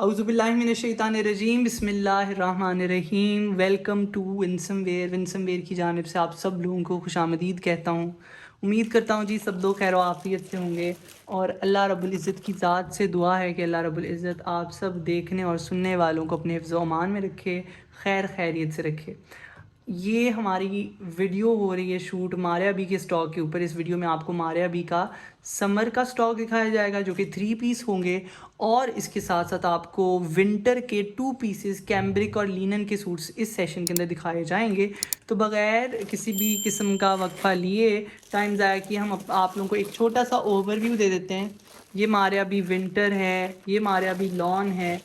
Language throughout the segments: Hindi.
औज़ुबिल्लाहिमिनश्शैतानिर्रजीम बिस्मिल्लाहिर्रहमानिर्रहीम। Welcome to विंसमवेयर। विंसमवेयर की जानिब से आप सब लोगों को खुशामदीद कहता हूँ। उम्मीद करता हूँ जी सब लोग खैर आफ़ियत से होंगे और अल्लाह रब्बुल इज़्ज़त की ज़ात से दुआ है कि अल्लाह रब्बुल इज़्ज़त आप सब देखने और सुनने वालों को अपने हिफ्ज़ व अमान में रखे, खैरियत से रखे। ये हमारी वीडियो हो रही है शूट मारिया बी के स्टॉक के ऊपर। इस वीडियो में आपको मारिया बी का समर का स्टॉक दिखाया जाएगा जो कि 3 पीस होंगे और इसके साथ साथ आपको विंटर के 2 पीसेस कैम्ब्रिक और लिनन के सूट्स इस सेशन के अंदर दिखाए जाएंगे। तो बग़ैर किसी भी किस्म का वक्फा लिए टाइम ज़ाया कि हम आप लोगों को एक छोटा सा ओवरव्यू दे देते हैं। ये मारिया बी विंटर है, ये मारिया बी लॉन है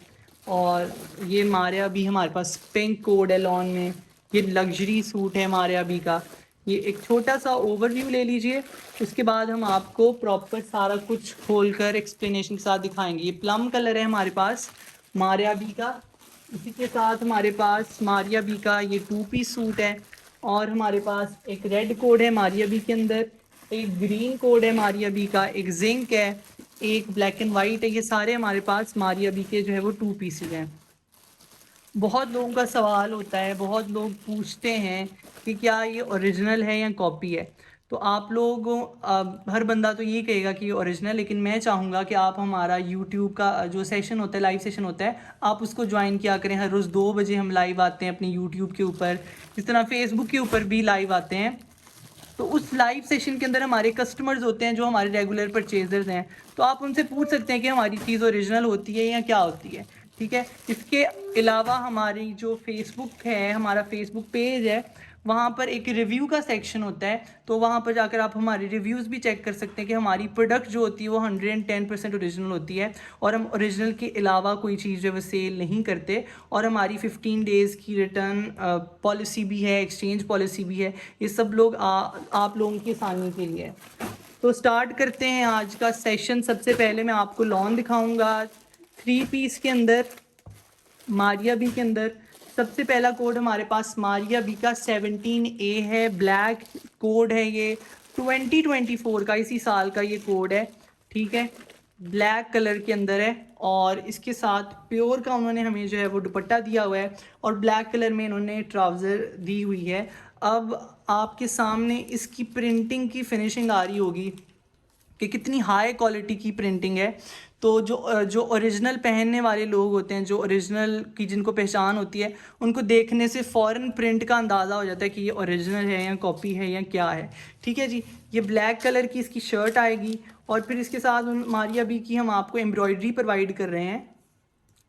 और ये मारिया बी हमारे पास पिंक कोड है लॉन में। ये लग्जरी सूट है मारिया बी का। ये एक छोटा सा ओवरव्यू ले लीजिए, उसके बाद हम आपको प्रॉपर सारा कुछ खोलकर एक्सप्लेनेशन के साथ दिखाएंगे। ये प्लम कलर है हमारे पास मारिया बी का। इसी के साथ हमारे पास मारिया बी का ये 2 पीस सूट है और हमारे पास एक रेड कोड है मारिया बी के अंदर, एक ग्रीन कोड है मारिया बी का, एक जिंक है, एक ब्लैक एंड वाइट है। ये सारे हमारे पास मारिया बी के जो है वो 2 पीसेज हैं। बहुत लोगों का सवाल होता है, बहुत लोग पूछते हैं कि क्या ये ओरिजिनल है या कॉपी है। तो आप लोग हर बंदा तो ये कहेगा कि ये ओरिजिनल, लेकिन मैं चाहूँगा कि आप हमारा यूट्यूब का जो सेशन होता है, लाइव सेशन होता है, आप उसको ज्वाइन किया करें। हर रोज़ 2 बजे हम लाइव आते हैं अपने यूट्यूब के ऊपर, इस तरह फेसबुक के ऊपर भी लाइव आते हैं। तो उस लाइव सेशन के अंदर हमारे कस्टमर्स होते हैं जो हमारे रेगुलर परचेजर्स हैं। तो आप उनसे पूछ सकते हैं कि हमारी चीज़ ओरिजिनल होती है या क्या होती है, ठीक है। इसके अलावा हमारी जो फेसबुक है, हमारा फेसबुक पेज है, वहाँ पर एक रिव्यू का सेक्शन होता है। तो वहाँ पर जाकर आप हमारे रिव्यूज़ भी चेक कर सकते हैं कि हमारी प्रोडक्ट जो होती है वो 110% ओरिजिनल होती है और हम ओरिजिनल के अलावा कोई चीज़ जो है वो सेल नहीं करते। और हमारी 15 डेज़ की रिटर्न पॉलिसी भी है, एक्सचेंज पॉलिसी भी है। ये सब लोग आप लोगों की आसानी के लिए है। तो स्टार्ट करते हैं आज का सेशन। सबसे पहले मैं आपको लॉन दिखाऊंगा 3 पीस के अंदर मारिया बी के अंदर। सबसे पहला कोड हमारे पास मारिया बी का 17A है, ब्लैक कोड है। ये 2024 का, इसी साल का ये कोड है, ठीक है। ब्लैक कलर के अंदर है और इसके साथ प्योर का उन्होंने हमें जो है वो दुपट्टा दिया हुआ है और ब्लैक कलर में इन्होंने ट्राउज़र दी हुई है। अब आपके सामने इसकी प्रिंटिंग की फिनिशिंग आ रही होगी कि कितनी हाई क्वालिटी की प्रिंटिंग है। तो जो ओरिजिनल पहनने वाले लोग होते हैं, जो ओरिजिनल की जिनको पहचान होती है, उनको देखने से फ़ौरन प्रिंट का अंदाज़ा हो जाता है कि ये ओरिजिनल है या कॉपी है या क्या है, ठीक है जी। ये ब्लैक कलर की इसकी शर्ट आएगी और फिर इसके साथ मारिया बी की हम आपको एम्ब्रॉयडरी प्रोवाइड कर रहे हैं।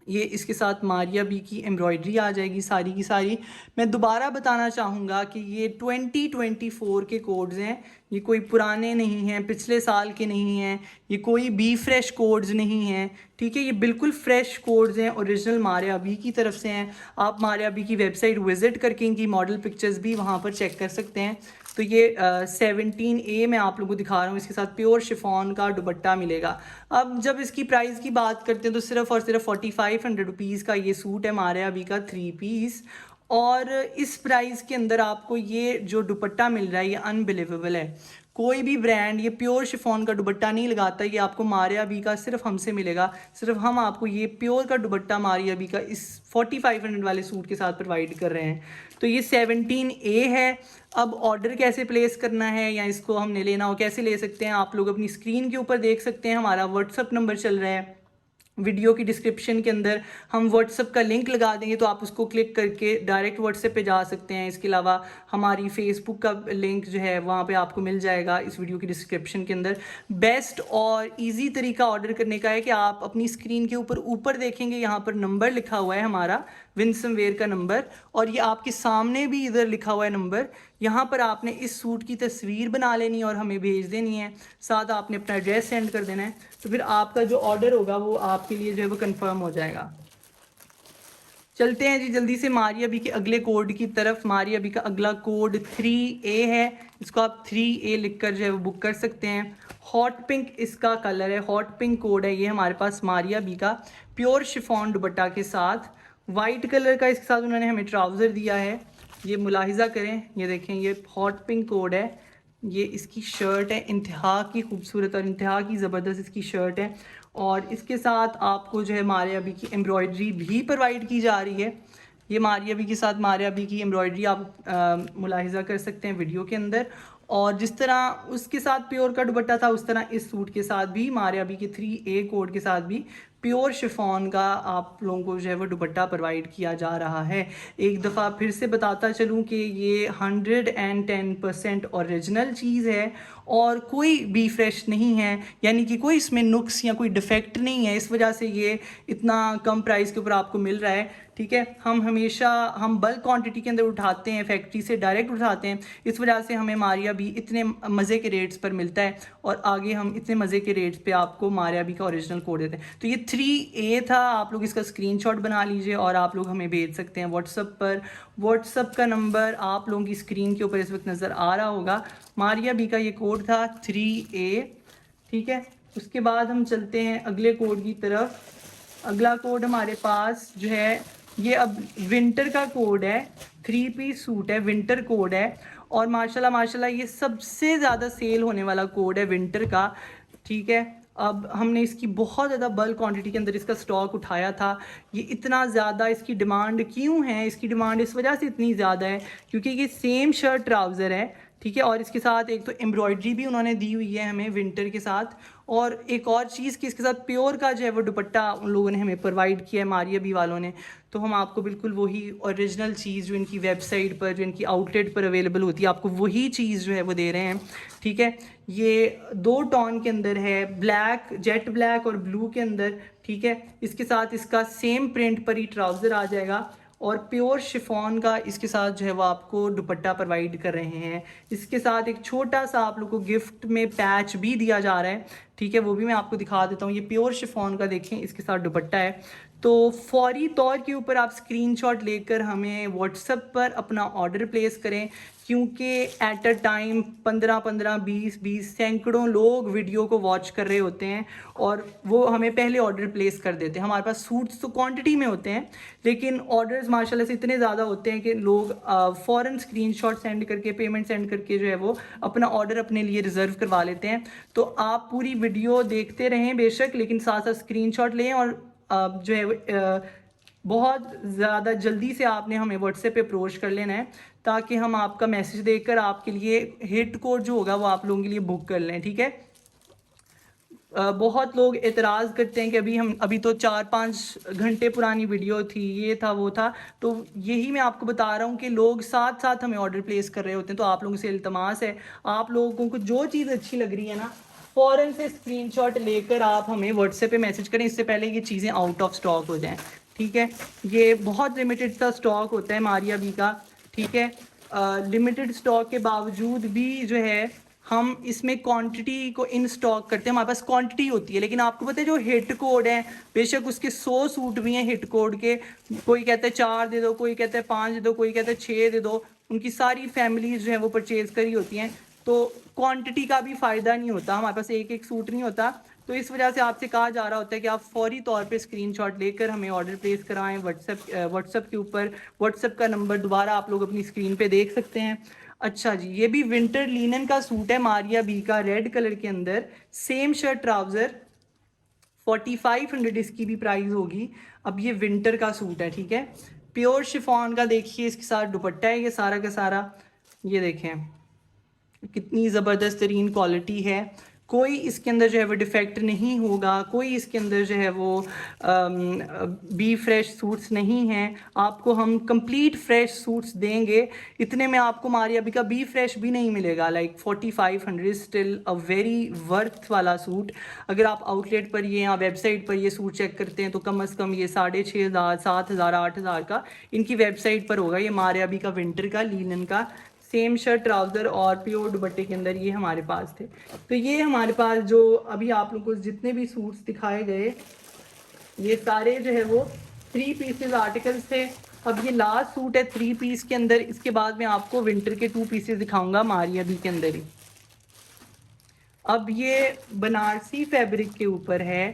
ये इसके साथ मारिया बी की एम्ब्रॉयडरी आ जाएगी सारी की सारी। मैं दोबारा बताना चाहूँगा कि ये 2024 के कोड्स हैं, ये कोई पुराने नहीं हैं, पिछले साल के नहीं हैं, ये कोई बी फ्रेश कोड्स नहीं हैं, ठीक है। ये बिल्कुल फ्रेश कोड्स हैं, ओरिजिनल मारिया बी की तरफ से हैं। आप मारिया बी की वेबसाइट विज़िट करके इनकी मॉडल पिक्चर्स भी वहाँ पर चेक कर सकते हैं। तो ये 17A मैं आप लोगों को दिखा रहा हूँ, इसके साथ प्योर शिफॉन का दुपट्टा मिलेगा। अब जब इसकी प्राइस की बात करते हैं तो सिर्फ और सिर्फ 4500 रुपीज़ का ये सूट है मारिया बी का 3 पीस। और इस प्राइस के अंदर आपको ये जो दुपट्टा मिल रहा है ये अनबिलीवेबल है। कोई भी ब्रांड ये प्योर शिफॉन का दुपट्टा नहीं लगाता। ये आपको मारिया बी का सिर्फ हमसे मिलेगा। सिर्फ हम आपको ये प्योर का दुपट्टा मारिया बी का इस 4500 वाले सूट के साथ प्रोवाइड कर रहे हैं। तो ये 17A है। अब ऑर्डर कैसे प्लेस करना है या इसको हमने लेना हो कैसे ले सकते हैं, आप लोग अपनी स्क्रीन के ऊपर देख सकते हैं। हमारा व्हाट्सअप नंबर चल रहा है, वीडियो की डिस्क्रिप्शन के अंदर हम व्हाट्सअप का लिंक लगा देंगे, तो आप उसको क्लिक करके डायरेक्ट व्हाट्सएप पे जा सकते हैं। इसके अलावा हमारी फेसबुक का लिंक जो है वहाँ पे आपको मिल जाएगा इस वीडियो की डिस्क्रिप्शन के अंदर। बेस्ट और इजी तरीका ऑर्डर करने का है कि आप अपनी स्क्रीन के ऊपर देखेंगे, यहाँ पर नंबर लिखा हुआ है हमारा विंसमवेयर का नंबर, और ये आपके सामने भी इधर लिखा हुआ है नंबर। यहाँ पर आपने इस सूट की तस्वीर बना लेनी है और हमें भेज देनी है, साथ आपने अपना एड्रेस सेंड कर देना है। तो फिर आपका जो ऑर्डर होगा वो आपके लिए जो है वो कंफर्म हो जाएगा। चलते हैं जी जल्दी से मारिया बी के अगले कोड की तरफ। मारिया बी का अगला कोड 3A है, इसको आप 3A लिखकर जो है वो बुक कर सकते हैं। हॉट पिंक इसका कलर है, हॉट पिंक कोड है ये हमारे पास मारिया बी का, प्योर शिफॉन दुपट्टा के साथ। वाइट कलर का इसके साथ उन्होंने हमें ट्राउज़र दिया है, ये मुलाहिजा करें, ये देखें, ये हॉट पिंक कोड है। ये इसकी शर्ट है, इंतहा की खूबसूरत और इंतहा की ज़बरदस्त इसकी शर्ट है। और इसके साथ आपको जो है मारिया बी की एम्ब्रॉयडरी भी प्रोवाइड की जा रही है। ये मारिया बी के साथ मारिया बी की एम्ब्रॉयडरी आप मुलाहिजा कर सकते हैं वीडियो के अंदर। और जिस तरह उसके साथ प्योर का दुपट्टा था, उस तरह इस सूट के साथ भी मारिया बी के 3A कोड के साथ भी प्योर शिफॉन का आप लोगों को जो है वो दुपट्टा प्रोवाइड किया जा रहा है। एक दफ़ा फिर से बताता चलूँ कि ये 110% ओरिजिनल चीज़ है और कोई भी फ्रेश नहीं है, यानी कि कोई इसमें नुक्स या कोई डिफेक्ट नहीं है। इस वजह से ये इतना कम प्राइस के ऊपर आपको मिल रहा है। ठीक है, हम बल्क क्वांटिटी के अंदर उठाते हैं, फैक्ट्री से डायरेक्ट उठाते हैं, इस वजह से हमें मारिया बी इतने मज़े के रेट्स पर मिलता है और आगे हम इतने मज़े के रेट्स पे आपको मारिया बी का ओरिजिनल कोड देते हैं। तो ये 3A था, आप लोग इसका स्क्रीनशॉट बना लीजिए और आप लोग हमें भेज सकते हैं व्हाट्सअप पर। व्हाट्सअप का नंबर आप लोगों की स्क्रीन के ऊपर इस वक्त नज़र आ रहा होगा। मारिया बी का ये कोड था 3A। ठीक है, उसके बाद हम चलते हैं अगले कोड की तरफ। अगला कोड हमारे पास जो है ये अब विंटर का कोड है, 3 पीस सूट है, विंटर कोड है और माशाल्लाह माशाल्लाह ये सबसे ज़्यादा सेल होने वाला कोड है विंटर का। ठीक है, अब हमने इसकी बहुत ज़्यादा बल्क क्वांटिटी के अंदर इसका स्टॉक उठाया था। ये इतना ज़्यादा इसकी डिमांड क्यों है? इसकी डिमांड इस वजह से इतनी ज़्यादा है क्योंकि ये सेम शर्ट ट्राउज़र है। ठीक है, और इसके साथ एक तो एम्ब्रॉयडरी भी उन्होंने दी हुई है हमें विंटर के साथ, और एक और चीज़ कि इसके साथ प्योर का जो है वो दुपट्टा उन लोगों ने हमें प्रोवाइड किया है मारिया बी वालों ने। तो हम आपको बिल्कुल वही ओरिजिनल चीज़ जो इनकी वेबसाइट पर, जो इनकी आउटलेट पर अवेलेबल होती है, आपको वही चीज़ जो है वो दे रहे हैं। ठीक है, ये 2 टोन के अंदर है, ब्लैक, जेट ब्लैक और ब्लू के अंदर। ठीक है, इसके साथ इसका सेम प्रिंट पर ही ट्राउज़र आ जाएगा और प्योर शिफॉन का इसके साथ जो है वो आपको दुपट्टा प्रोवाइड कर रहे हैं। इसके साथ एक छोटा सा आप लोग को गिफ्ट में पैच भी दिया जा रहा है। ठीक है, वो भी मैं आपको दिखा देता हूँ। ये प्योर शिफॉन का देखें, इसके साथ दुपट्टा है। तो फौरी तौर के ऊपर आप स्क्रीनशॉट लेकर हमें व्हाट्सएप पर अपना ऑर्डर प्लेस करें, क्योंकि एट अ टाइम 15-15, 20-20 सैकड़ों लोग वीडियो को वॉच कर रहे होते हैं और वो हमें पहले ऑर्डर प्लेस कर देते हैं। हमारे पास सूट्स तो क्वांटिटी में होते हैं, लेकिन ऑर्डर्स माशाल्लाह से इतने ज़्यादा होते हैं कि लोग फ़ौरन स्क्रीनशॉट सेंड करके, पेमेंट सेंड करके जो है वो अपना ऑर्डर अपने लिए रिज़र्व करवा लेते हैं। तो आप पूरी वीडियो देखते रहें बेशक, लेकिन साथ साथ स्क्रीनशॉट लें और जो है बहुत ज़्यादा जल्दी से आपने हमें व्हाट्सएप पे अप्रोच कर लेना है, ताकि हम आपका मैसेज देखकर आपके लिए हिट कोड जो होगा वो आप लोगों के लिए बुक कर लें। ठीक है, बहुत लोग एतराज़ करते हैं कि अभी तो 4-5 घंटे पुरानी वीडियो थी, ये था वो था। तो यही मैं आपको बता रहा हूँ कि लोग साथ साथ हमें ऑर्डर प्लेस कर रहे होते हैं। तो आप लोगों से इल्तमास है, आप लोगों को जो चीज़ अच्छी लग रही है ना, फ़ौरन से स्क्रीनशॉट लेकर आप हमें व्हाट्सएप पे मैसेज करें, इससे पहले ये चीज़ें आउट ऑफ स्टॉक हो जाएं। ठीक है, ये बहुत लिमिटेड सा स्टॉक होता है मारिया बी का। ठीक है, लिमिटेड स्टॉक के बावजूद भी जो है हम इसमें क्वांटिटी को इन स्टॉक करते हैं। हमारे पास क्वांटिटी होती है, लेकिन आपको पता है जो हिट कोड है, बेशक उसके 100 सूट भी हैं हिट कोड के, कोई कहता है 4 दे दो, कोई कहता है 5 दे दो, कोई कहता है 6 दे दो, उनकी सारी फैमिलीज जो है वो परचेज़ करी होती हैं। तो क्वांटिटी का भी फ़ायदा नहीं होता, हमारे पास एक एक सूट नहीं होता। तो इस वजह से आपसे कहा जा रहा होता है कि आप फौरी तौर पे स्क्रीनशॉट लेकर हमें ऑर्डर प्लेस कराएं व्हाट्सएप के ऊपर। व्हाट्सएप का नंबर दोबारा आप लोग अपनी स्क्रीन पे देख सकते हैं। अच्छा जी, ये भी विंटर लीनन का सूट है मारिया बी का, रेड कलर के अंदर, सेम शर्ट ट्राउज़र, 4500 इसकी भी प्राइस होगी। अब ये विंटर का सूट है। ठीक है, प्योर शिफॉन का देखिए, इसके साथ दुपट्टा है ये सारा का सारा। ये देखें कितनी ज़बरदस्त तरीन क्वालिटी है, कोई इसके अंदर जो है वो डिफेक्ट नहीं होगा, कोई इसके अंदर जो है वो बी फ्रेश सूट्स नहीं हैं। आपको हम कंप्लीट फ्रेश सूट्स देंगे, इतने में आपको मारिया बी का बी फ्रेश भी नहीं मिलेगा। Like 4500 still a very worth वाला सूट। अगर आप आउटलेट पर ये या वेबसाइट पर ये सूट चेक करते हैं तो कम से कम ये 6500, 7000, 8000 का इनकी वेबसाइट पर होगा। ये मारिया बी का विंटर का लीनन का सेम शर्ट ट्राउज़र और प्योर दुपट्टे के अंदर ये हमारे पास थे। तो ये हमारे पास जो अभी आप लोगों को जितने भी सूट्स दिखाए गए, ये सारे जो है वो 3 पीसेस आर्टिकल्स थे। अब ये लास्ट सूट है 3 पीस के अंदर, इसके बाद मैं आपको विंटर के 2 पीसेस दिखाऊंगा मारिया बी के अंदर ही। अब ये बनारसी फैब्रिक के ऊपर है,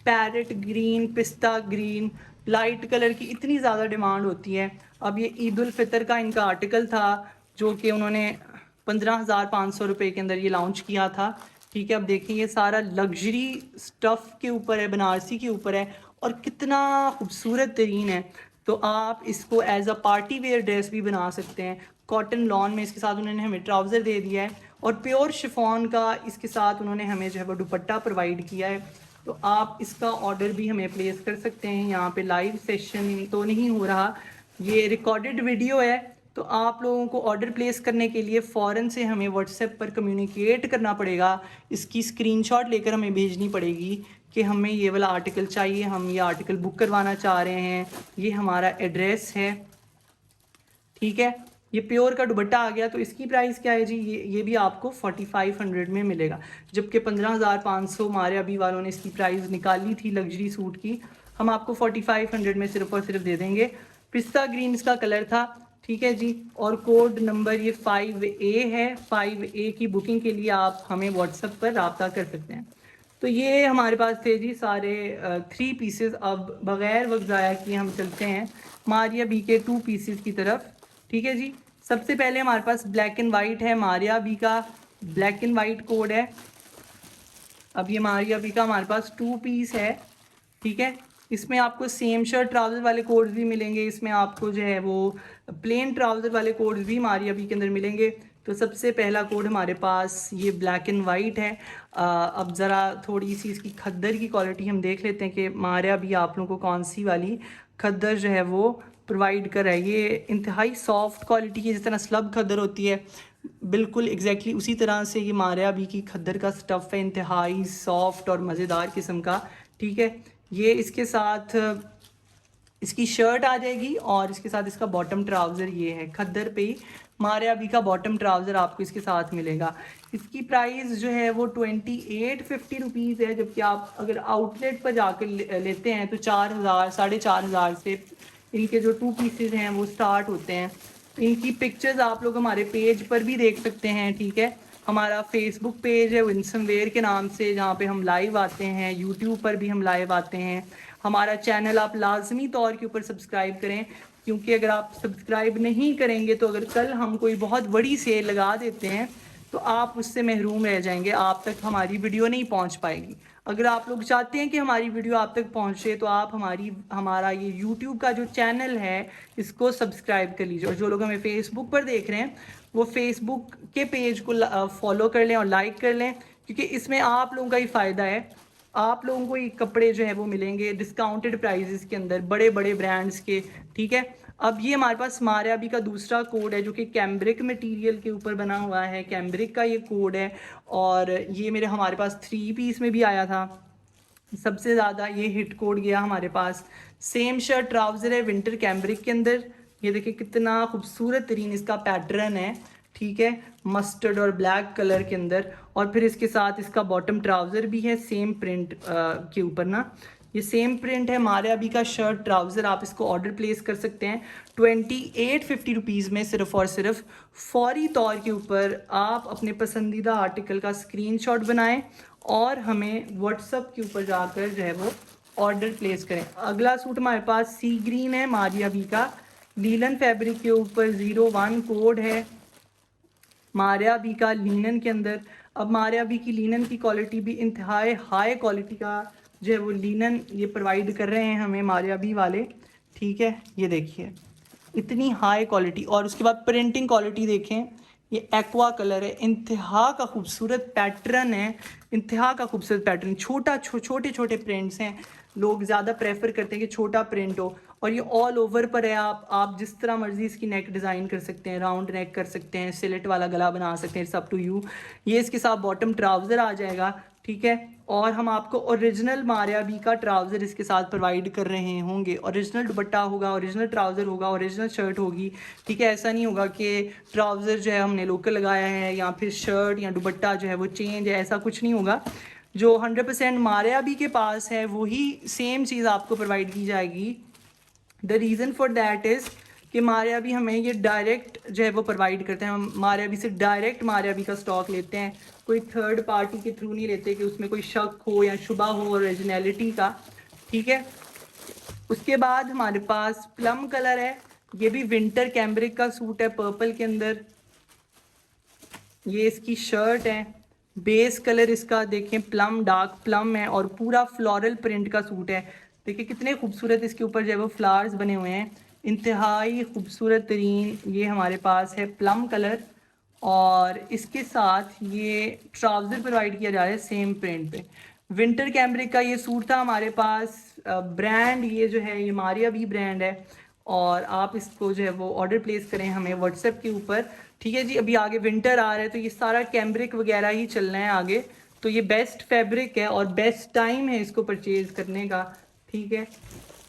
पैरेट ग्रीन, पिस्ता ग्रीन, लाइट कलर की इतनी ज़्यादा डिमांड होती है। अब ये ईद उल फितर का इनका आर्टिकल था जो कि उन्होंने 15,500 रुपये के अंदर ये लॉन्च किया था। ठीक है, अब देखिए ये सारा लग्जरी स्टफ़ के ऊपर है, बनारसी के ऊपर है और कितना खूबसूरत तरीन है। तो आप इसको as a party wear dress भी बना सकते हैं। कॉटन लॉन में इसके साथ उन्होंने हमें ट्राउज़र दे दिया है और प्योर शिफॉन का इसके साथ उन्होंने हमें जो है वो दुपट्टा प्रोवाइड किया है। तो आप इसका ऑर्डर भी हमें प्लेस कर सकते हैं। यहाँ पे लाइव सेशन तो नहीं हो रहा, ये रिकॉर्डेड वीडियो है। तो आप लोगों को ऑर्डर प्लेस करने के लिए फ़ौरन से हमें व्हाट्सएप पर कम्युनिकेट करना पड़ेगा। इसकी स्क्रीनशॉट लेकर हमें भेजनी पड़ेगी कि हमें ये वाला आर्टिकल चाहिए, हम ये आर्टिकल बुक करवाना चाह रहे हैं, ये हमारा एड्रेस है। ठीक है, ये प्योर का दुपट्टा आ गया। तो इसकी प्राइस क्या है जी, ये भी आपको 4500 में मिलेगा, जबकि 15,500 हमारे अभी वालों ने इसकी प्राइस निकाली थी लग्जरी सूट की। हम आपको 4500 में सिर्फ और सिर्फ दे देंगे। पिस्ता ग्रीन इसका कलर था। ठीक है जी, और कोड नंबर ये 5A है। 5A की बुकिंग के लिए आप हमें व्हाट्सएप पर रब्ता कर सकते हैं। तो ये हमारे पास थे जी सारे 3 पीसेस। अब बग़ैर वक्त ज़ाया किए हम चलते हैं मारिया बी के 2 पीसेस की तरफ। ठीक है जी, सबसे पहले हमारे पास ब्लैक एंड वाइट है, मारिया बी का ब्लैक एंड वाइट कोड है। अब ये मारिया बी का हमारे पास 2 पीस है। ठीक है, इसमें आपको सेम शर्ट ट्राउज़र वाले कोड्स भी मिलेंगे, इसमें आपको जो है वो प्लेन ट्राउज़र वाले कोड्स भी मारिया बी के अंदर मिलेंगे। तो सबसे पहला कोड हमारे पास ये ब्लैक एंड वाइट है। अब ज़रा थोड़ी सी इसकी खद्दर की क्वालिटी हम देख लेते हैं कि मारिया बी आप लोगों को कौन सी वाली खद्दर जो है वो प्रोवाइड कर रहा है। ये इंतहाई सॉफ्ट क्वालिटी की, जिस तरह स्लब खद्दर होती है बिल्कुल एग्जैक्टली उसी तरह से ये मारिया बी की खद्दर का स्टफ़ है, इंतहाई सॉफ्ट और मज़ेदार किस्म का। ठीक है, ये इसके साथ इसकी शर्ट आ जाएगी और इसके साथ इसका बॉटम ट्राउज़र ये है। खद्दर पे ही मारिया बी का बॉटम ट्राउज़र आपको इसके साथ मिलेगा। इसकी प्राइस जो है वो 2850 रुपीज़ है, जबकि आप अगर आउटलेट पर जाकर लेते हैं तो 4000 4,500 से इनके जो 2 पीसेज हैं वो स्टार्ट होते हैं। इनकी पिक्चर्स आप लोग हमारे पेज पर भी देख सकते हैं। ठीक है, हमारा फेसबुक पेज है विंसम वेयर के नाम से, जहाँ पे हम लाइव आते हैं। यूट्यूब पर भी हम लाइव आते हैं। हमारा चैनल आप लाजमी तौर के ऊपर सब्सक्राइब करें, क्योंकि अगर आप सब्सक्राइब नहीं करेंगे तो अगर कल हम कोई बहुत बड़ी सेल लगा देते हैं तो आप उससे महरूम रह जाएंगे, आप तक हमारी वीडियो नहीं पहुंच पाएगी। अगर आप लोग चाहते हैं कि हमारी वीडियो आप तक पहुंचे तो आप हमारा ये यूट्यूब का जो चैनल है इसको सब्सक्राइब कर लीजिए। और जो लोग हमें फेसबुक पर देख रहे हैं वो फेसबुक के पेज को फॉलो कर लें और लाइक कर लें, क्योंकि इसमें आप लोगों का ही फ़ायदा है। आप लोगों को ये कपड़े जो है वो मिलेंगे डिस्काउंटेड प्राइजेस के अंदर, बड़े बड़े ब्रांड्स के। ठीक है, अब ये हमारे पास मारिया बी का दूसरा कोड है जो कि कैम्ब्रिक मटेरियल के ऊपर बना हुआ है। कैम्ब्रिक का ये कोड है और ये हमारे पास 3 पीस में भी आया था। सबसे ज़्यादा ये हिट कोड गया हमारे पास। सेम शर्ट ट्राउज़र है विंटर कैम्ब्रिक के अंदर। ये देखिए कितना खूबसूरत तरीन इसका पैटर्न है। ठीक है, मस्टर्ड और ब्लैक कलर के अंदर, और फिर इसके साथ इसका बॉटम ट्राउज़र भी है सेम प्रिंट के ऊपर ना। ये सेम प्रिंट है मारिया बी का शर्ट ट्राउज़र। आप इसको ऑर्डर प्लेस कर सकते हैं 2850 रुपीज़ में, सिर्फ़ और सिर्फ फौरी तौर के ऊपर। आप अपने पसंदीदा आर्टिकल का स्क्रीनशॉट बनाएं और हमें व्हाट्सएप के ऊपर जाकर जो है वो ऑर्डर प्लेस करें। अगला सूट हमारे पास सी ग्रीन है मारिया बी का, लीलन फैब्रिक के ऊपर 01 कोड है मारिया बी का लीनन के अंदर। अब मारिया बी की लीनन की क्वालिटी भी इंतहाई हाई क्वालिटी का जो है वो लीनन ये प्रोवाइड कर रहे हैं हमें मारिया बी वाले। ठीक है, ये देखिए इतनी हाई क्वालिटी, और उसके बाद प्रिंटिंग क्वालिटी देखें, ये एक्वा कलर है, इंतहा का खूबसूरत पैटर्न है, इंतहा का खूबसूरत पैटर्न। छोटे छोटे प्रिंट्स हैं, लोग ज़्यादा प्रेफर करते हैं कि छोटा प्रिंट हो, और ये ऑल ओवर पर है। आप जिस तरह मर्जी इसकी नेक डिज़ाइन कर सकते हैं, राउंड नेक कर सकते हैं, सिलेट वाला गला बना सकते हैं, इट्स अप टू यू। ये इसके साथ बॉटम ट्राउज़र आ जाएगा। ठीक है, और हम आपको ओरिजिनल मारिया बी का ट्राउज़र इसके साथ प्रोवाइड कर रहे होंगे। ओरिजिनल दुपट्टा होगा, ओरिजिनल ट्राउज़र होगा, ओरिजिनल शर्ट होगी। ठीक है, ऐसा नहीं होगा कि ट्राउज़र जो है हमने लोकल लगाया है या फिर शर्ट या दुपट्टा जो है वो चेंज है, ऐसा कुछ नहीं होगा। जो 100% मारिया बी के पास है वही सेम चीज़ आपको प्रोवाइड की जाएगी। The reason for that is कि मारिया बी हमें ये डायरेक्ट जो है वो प्रोवाइड करते हैं। हम मारिया बी से डायरेक्ट मारिया बी का स्टॉक लेते हैं, कोई थर्ड पार्टी के थ्रू नहीं लेते कि उसमें कोई शक हो या शुबा हो ओरिजिनलिटी का। ठीक है, उसके बाद हमारे पास प्लम कलर है, ये भी विंटर कैम्ब्रिक का सूट है पर्पल के अंदर। ये इसकी शर्ट है, बेस कलर इसका देखें प्लम, डार्क प्लम है और पूरा फ्लोरल प्रिंट का सूट है। देखिए कितने खूबसूरत इसके ऊपर जो है वो फ्लावर्स बने हुए हैं, इंतहाई खूबसूरत तरीन ये हमारे पास है प्लम कलर। और इसके साथ ये ट्राउज़र प्रोवाइड किया जा रहा है सेम प्रिंट पे। विंटर कैम्ब्रिक का ये सूट था हमारे पास। ब्रांड ये जो है ये मारिया भी ब्रांड है, और आप इसको जो है वो ऑर्डर प्लेस करें हमें व्हाट्सएप के ऊपर। ठीक है जी, अभी आगे विंटर आ रहा है तो ये सारा कैम्ब्रिक वगैरह ही चलना है आगे, तो ये बेस्ट फैब्रिक है और बेस्ट टाइम है इसको परचेज़ करने का। ठीक है,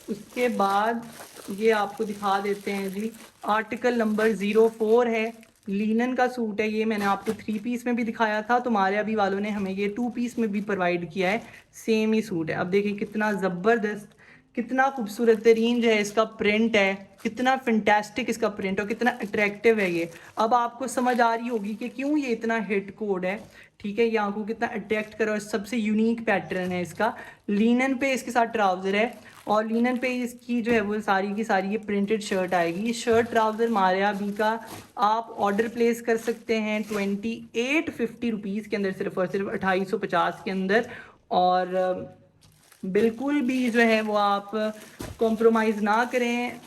उसके बाद ये आपको दिखा देते हैं जी, आर्टिकल नंबर 04 है, लीनन का सूट है ये। मैंने आपको 3 पीस में भी दिखाया था, तो हमारे अभी वालों ने हमें ये 2 पीस में भी प्रोवाइड किया है, सेम ही सूट है। अब देखिए कितना ज़बरदस्त, कितना खूबसूरत तरीन जो है इसका प्रिंट है, कितना फैंटास्टिक इसका प्रिंट और कितना अट्रैक्टिव है ये। अब आपको समझ आ रही होगी कि क्यों ये इतना हिट कोड है। ठीक है, ये आपको कितना अट्रैक्ट करो, सबसे यूनिक पैटर्न है इसका। लीनन पे इसके साथ ट्राउज़र है और लीनन पे इसकी जो है वो सारी की सारी ये प्रिंटेड शर्ट आएगी। ये शर्ट ट्राउज़र मारिया बी का आप ऑर्डर प्लेस कर सकते हैं 2850 रुपीज़ के अंदर, सिर्फ और सिर्फ 2850 के अंदर। और बिल्कुल भी जो है वो आप कॉम्प्रोमाइज़ ना करें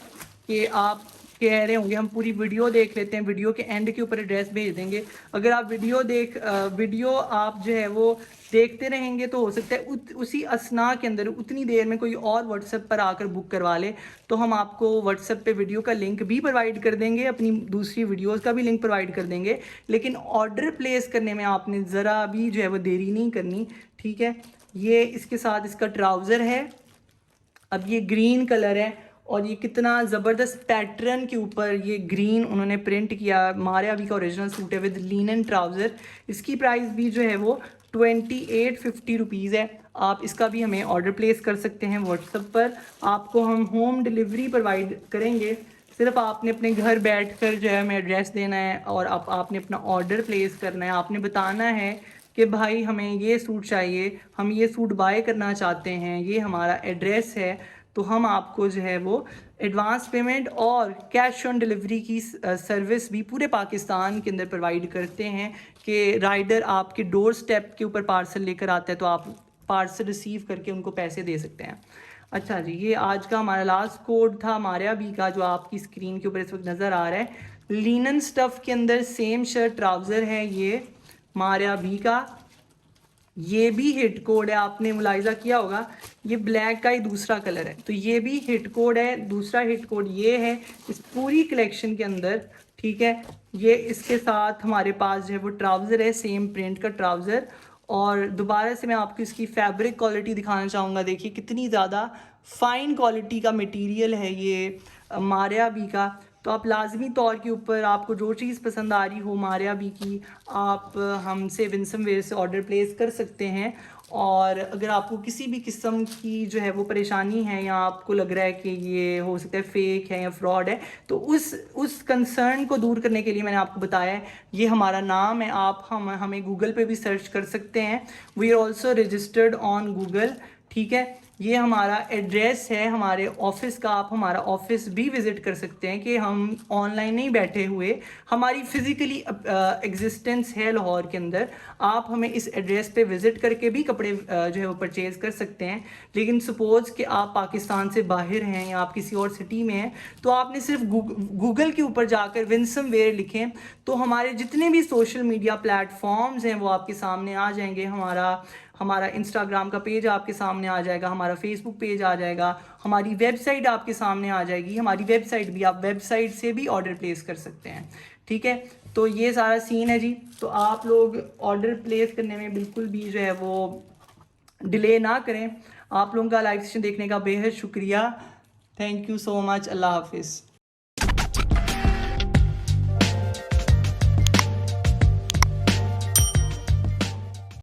कि आप कह रहे होंगे हम पूरी वीडियो देख लेते हैं, वीडियो के एंड के ऊपर एड्रेस भेज देंगे। अगर आप वीडियो आप जो है वो देखते रहेंगे तो हो सकता है उसी असना के अंदर उतनी देर में कोई और व्हाट्सएप पर आकर बुक करवा ले, तो हम आपको व्हाट्सएप पे वीडियो का लिंक भी प्रोवाइड कर देंगे, अपनी दूसरी वीडियोस का भी लिंक प्रोवाइड कर देंगे। लेकिन ऑर्डर प्लेस करने में आपने ज़रा भी जो है वो देरी नहीं करनी। ठीक है, ये इसके साथ इसका ट्राउज़र है। अब ये ग्रीन कलर है और ये कितना ज़बरदस्त पैटर्न के ऊपर ये ग्रीन उन्होंने प्रिंट किया। मारिया भी का ओरिजिनल सूट है विद लीनन ट्राउज़र। इसकी प्राइस भी जो है वो 2850 रुपीज़ है। आप इसका भी हमें ऑर्डर प्लेस कर सकते हैं व्हाट्सएप पर, आपको हम होम डिलीवरी प्रोवाइड करेंगे। सिर्फ आपने अपने घर बैठकर जो है हमें एड्रेस देना है और आपने अपना ऑर्डर प्लेस करना है। आपने बताना है कि भाई हमें ये सूट चाहिए, हम ये सूट बाय करना चाहते हैं, ये हमारा एड्रेस है, तो हम आपको जो है वो एडवांस पेमेंट और कैश ऑन डिलीवरी की सर्विस भी पूरे पाकिस्तान के अंदर प्रोवाइड करते हैं कि राइडर आपके डोर स्टेप के ऊपर पार्सल लेकर आता है तो आप पार्सल रिसीव करके उनको पैसे दे सकते हैं। अच्छा जी, ये आज का हमारा लास्ट कोड था मारिया बी का, जो आपकी स्क्रीन के ऊपर इस वक्त नज़र आ रहा है। लिनन स्टफ़ के अंदर सेम शर्ट ट्राउज़र है ये मारिया बी का। ये भी हिट कोड है, आपने मुलाहिजा किया होगा ये ब्लैक का ही दूसरा कलर है, तो ये भी हिट कोड है। दूसरा हिट कोड ये है इस पूरी कलेक्शन के अंदर। ठीक है, ये इसके साथ हमारे पास जो है वो ट्राउज़र है, सेम प्रिंट का ट्राउज़र। और दोबारा से मैं आपको इसकी फैब्रिक क्वालिटी दिखाना चाहूँगा। देखिए कितनी ज़्यादा फ़ाइन क्वालिटी का मटेरियल है ये मारिया बी का। तो आप लाजमी तौर के ऊपर आपको जो चीज़ पसंद आ रही हो मारिया बी की, आप हमसे विंसम वेयर से ऑर्डर प्लेस कर सकते हैं। और अगर आपको किसी भी किस्म की जो है वो परेशानी है या आपको लग रहा है कि ये हो सकता है फेक है या फ्रॉड है, तो उस कंसर्न को दूर करने के लिए मैंने आपको बताया है ये हमारा नाम है। आप हमें गूगल पे भी सर्च कर सकते हैं, we are also registered on Google. ठीक है, ये हमारा एड्रेस है हमारे ऑफिस का, आप हमारा ऑफिस भी विज़िट कर सकते हैं कि हम ऑनलाइन नहीं बैठे हुए, हमारी फ़िज़िकली एग्जिस्टेंस है लाहौर के अंदर। आप हमें इस एड्रेस पे विज़िट करके भी कपड़े जो है वो परचेज़ कर सकते हैं। लेकिन सपोज़ कि आप पाकिस्तान से बाहर हैं या आप किसी और सिटी में हैं, तो आपने सिर्फ गूगल के ऊपर जाकर विंसम वेयर लिखें तो हमारे जितने भी सोशल मीडिया प्लेटफॉर्म्स हैं वो आपके सामने आ जाएंगे। हमारा इंस्टाग्राम का पेज आपके सामने आ जाएगा, हमारा फेसबुक पेज आ जाएगा, हमारी वेबसाइट आपके सामने आ जाएगी। हमारी वेबसाइट भी, आप वेबसाइट से भी ऑर्डर प्लेस कर सकते हैं। ठीक है, तो ये सारा सीन है जी। तो आप लोग ऑर्डर प्लेस करने में बिल्कुल भी जो है वो डिले ना करें। आप लोगों का लाइव सेशन देखने का बेहद शुक्रिया। Thank you so much. अल्लाह हाफिज़।